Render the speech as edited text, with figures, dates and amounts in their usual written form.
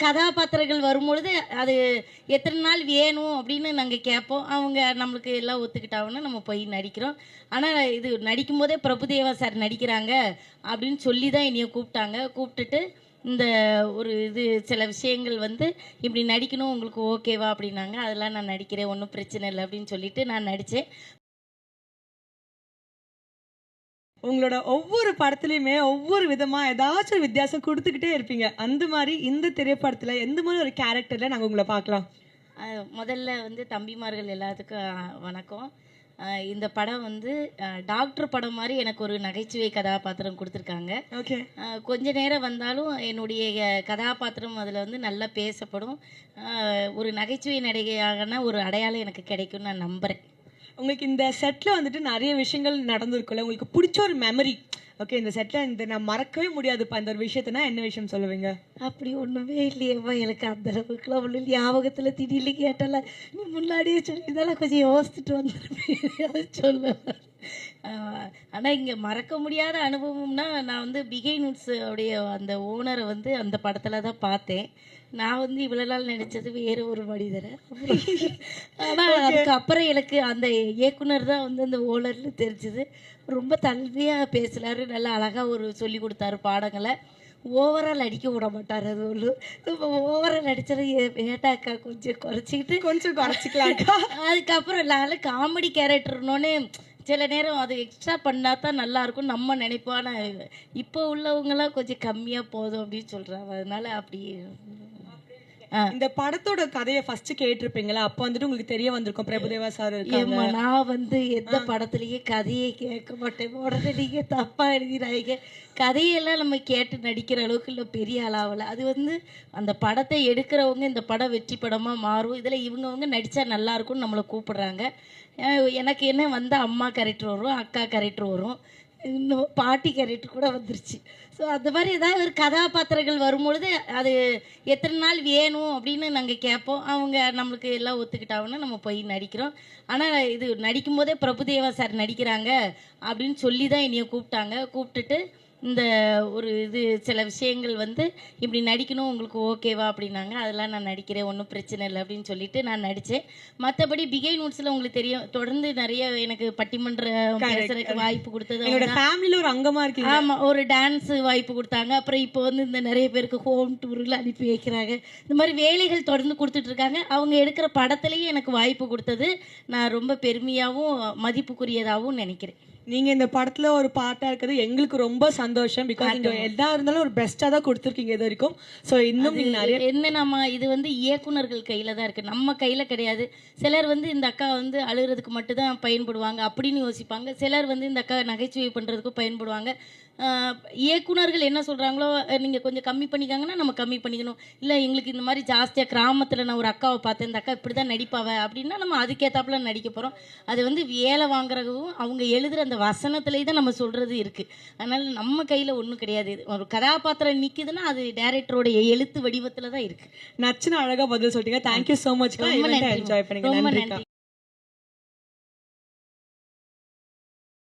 கதாபாத்திரங்கள் வரும்பொழுது அது எத்தனை நாள் வேணும் அப்படின்னு நாங்கள் கேட்போம். அவங்க நம்மளுக்கு எல்லாம் ஒத்துக்கிட்டாங்கன்னா நம்ம போய் நடிக்கிறோம். ஆனால் இது நடிக்கும்போதே பிரபுதேவா சார் நடிக்கிறாங்க அப்படின்னு சொல்லி தான் என்னைய கூப்பிட்டாங்க. கூப்பிட்டுட்டு இந்த ஒரு சில விஷயங்கள் வந்து இப்படி நடிக்கணும் உங்களுக்கு ஓகேவா அப்படின்னாங்க. அதெல்லாம் நான் நடிக்கிறேன், ஒன்றும் பிரச்சனை இல்லை அப்படின்னு சொல்லிட்டு நான் நடித்தேன். உங்களோட ஒவ்வொரு படத்துலயுமே ஒவ்வொரு விதமா ஏதாச்சும் ஒரு வித்தியாசம் குடுத்துக்கிட்டே இருப்பீங்க. அந்த மாரி இந்த திரைப்படத்துல எந்த மாரி ஒரு கேரக்டர்ல நாங்க உங்கள பார்க்கலாம்? முதல்ல வந்து தம்பிமார்கள் எல்லாத்துக்கும் வணக்கம். இந்த படம் வந்து டாக்டர் படம் மாரி எனக்கு ஒரு நகைச்சுவை கதாபாத்திரம் குடுத்துருக்காங்க. ஓகே. கொஞ்ச நேரம் வந்தாலும் என்னுடைய கதாபாத்திரம் அதில வந்து நல்லா பேசப்படும். ஒரு நகைச்சுவை நடிகையான ஒரு அடையாளம் எனக்கு கிடைக்கும்னு நான் நம்புறேன். உங்களுக்கு இந்த செட்ல வந்துட்டு நெறைய விஷயங்கள் நடந்திருக்கும்ல. உங்களுக்கு புடிச்ச ஒரு மெமரி, ஓகே இந்த செட்ல நான் மறக்கவே முடியாதுப்பா இந்த ஒரு விஷயத்தனா என்ன விஷயம் சொல்லுவீங்க? அப்படி ஒண்ணுமே இல்லையேம்மா. எனக்கு அந்த அளவுக்குலாம் ஒண்ணும் ஞாபகத்துல திடீர்னு கேட்டால, நீ முன்னாடியே சொல்லியிருந்தாலும் கொஞ்சம் யோசிச்சுட்டு வந்துருப்பேன் சொல்லுவேன். ஆனா இங்க மறக்க முடியாத அனுபவம்னா, நான் வந்து பிகைன்வுட்ஸ் உடைய அந்த ஓனரை வந்து அந்த படத்துல தான் பார்த்தேன். நான் வந்து இவ்வளவு நாள் நினைச்சது வேற ஒரு மனிதரை. ஆனா அதுக்கப்புறம் எனக்கு அந்த இயக்குனர் தான் வந்து அந்த ஓனர்னு தெரிஞ்சது. ரொம்ப தன்மையா பேசுனாரு, நல்லா அழகா சொல்லி கொடுத்தாரு பாடங்களை. ஓவரால் அடிக்க விட மாட்டார். அது ஒன்று ஓவரால் அடித்தது ஏட்டாக்கா கொஞ்சம் குறைச்சிக்கலாம்க்கா. அதுக்கப்புறம் நான் காமெடி கேரக்டர்னோடனே சில நேரம் அது எக்ஸ்ட்ரா பண்ணால் தான் நல்லாயிருக்கும் நம்ம நினைப்போம். ஆனால் இப்போ உள்ளவங்களாம் கொஞ்சம் கம்மியாக போதும் அப்படின்னு சொல்கிறாங்க. அதனால அப்படி இந்த படத்தோட கதையை ஃபர்ஸ்ட் கேட்டிருப்பீங்களா? அப்போ வந்துட்டு உங்களுக்கு தெரிய வந்திருக்கும் பிரபுதேவா சார் இருக்காங்க. நான் வந்து எந்த படத்துலயே கதையை கேட்க மாட்டேன். உடனே நீங்க தப்பா எழுதினாங்க. கதையெல்லாம் நம்ம கேட்டு நடிக்கிற அளவுக்கு இல்லை, பெரிய அளவில். அது வந்து அந்த படத்தை எடுக்கிறவங்க இந்த படம் வெற்றி படமாக மாறும், இதில் இவங்கவங்க நடித்தா நல்லாயிருக்கும்னு நம்மளை கூப்பிடுறாங்க. எனக்கு என்ன வந்து அம்மா கேரக்டர் வரும், அக்கா கேரக்டர் வரும், இன்னும் பாட்டி கேரக்டர் கூட வந்துருச்சு. ஸோ அந்த மாதிரி ஏதாவது ஒரு கதாபாத்திரங்கள் வரும்பொழுது அது எத்தனை நாள் வேணும் அப்படின்னு நாங்கள் கேட்போம். அவங்க நம்மளுக்கு எல்லாம் ஒத்துக்கிட்டாங்கன்னா நம்ம போய் நடிக்கிறோம். ஆனால் இது நடிக்கும்போதே பிரபுதேவா சார் நடிக்கிறாங்க அப்படின்னு சொல்லி தான் என்னைய கூப்பிட்டாங்க. கூப்பிட்டுட்டு இந்த ஒரு சில விஷயங்கள் வந்து இப்படி நடிக்கணும் உங்களுக்கு ஓகேவா அப்படின்னாங்க. அதெல்லாம் நான் நடிக்கிறேன், ஒன்றும் பிரச்சனை இல்லை அப்படின்னு சொல்லிட்டு நான் நடித்தேன். மற்றபடி பிகைன்வுட்ஸில் உங்களுக்கு தெரியும், தொடர்ந்து நிறைய எனக்கு பட்டிமன்றம் பேசுறதுக்கு வாய்ப்பு கொடுத்தது. என்னோட ஃபேமிலியில் ஒரு அங்கமாக இருக்கு. ஆமாம், ஒரு டான்ஸு வாய்ப்பு கொடுத்தாங்க. அப்புறம் இப்போ வந்து இந்த நிறைய பேருக்கு ஹோம் டூரில் அனுப்பி வைக்கிறாங்க. இந்த மாதிரி வேலைகள் தொடர்ந்து கொடுத்துட்ருக்காங்க. அவங்க எடுக்கிற படத்துலேயும் எனக்கு வாய்ப்பு கொடுத்தது நான் ரொம்ப பெருமையாகவும் மதிப்புக்குரியதாகவும் நினைக்கிறேன். நீங்க இந்த படத்துல ஒரு பார்ட்டா இருக்கிறது எங்களுக்கு ரொம்ப சந்தோஷம். பிகாஸ் நீங்க எதா இருந்தாலும் ஒரு பெஸ்டா தான் கொடுத்துருக்கீங்க இது வரைக்கும். ஸோ இன்னும் நீங்க நிறைய என்னன்னா இது வந்து இயக்குனர்கள் கையில தான் இருக்கு, நம்ம கையில கிடையாது. சிலர் வந்து இந்த அக்கா வந்து அழுகிறதுக்கு மட்டும் தான் பயன்படுவாங்க அப்படின்னு யோசிப்பாங்க. சிலர் வந்து இந்த அக்கா நகைச்சுவை பண்றதுக்கும் பயன்படுவாங்க. இயக்குனர்கள் என்ன சொல்கிறாங்களோ, நீங்கள் கொஞ்சம் கம்மி பண்ணிக்காங்கன்னா நம்ம கம்மி பண்ணிக்கணும். இல்லை எங்களுக்கு இந்த மாதிரி ஜாஸ்தியாக கிராமத்தில் நான் ஒரு அக்காவை பார்த்தேன், இந்த அக்கா இப்படி தான் நடிப்பாவ அப்படின்னா நம்ம அதுக்கேற்றாப்புல நடிக்க போகிறோம். அது வந்து வேலை வாங்குறதும் அவங்க எழுதுகிற அந்த வசனத்துலேயே தான் நம்ம சொல்கிறது இருக்குது. அதனால் நம்ம கையில் ஒன்றும் கிடையாது. ஒரு கதாபாத்திரம் நிற்குதுன்னா அது டைரக்டரோடைய எழுத்து வடிவத்தில் தான் இருக்குது. நச்சுன்னு அழகாக பதில் சொல்லிட்டீங்க. Thank you so much. ரொம்ப நன்றி. என்ஜாய் பண்ணிங்க. ரொம்ப நன்றி.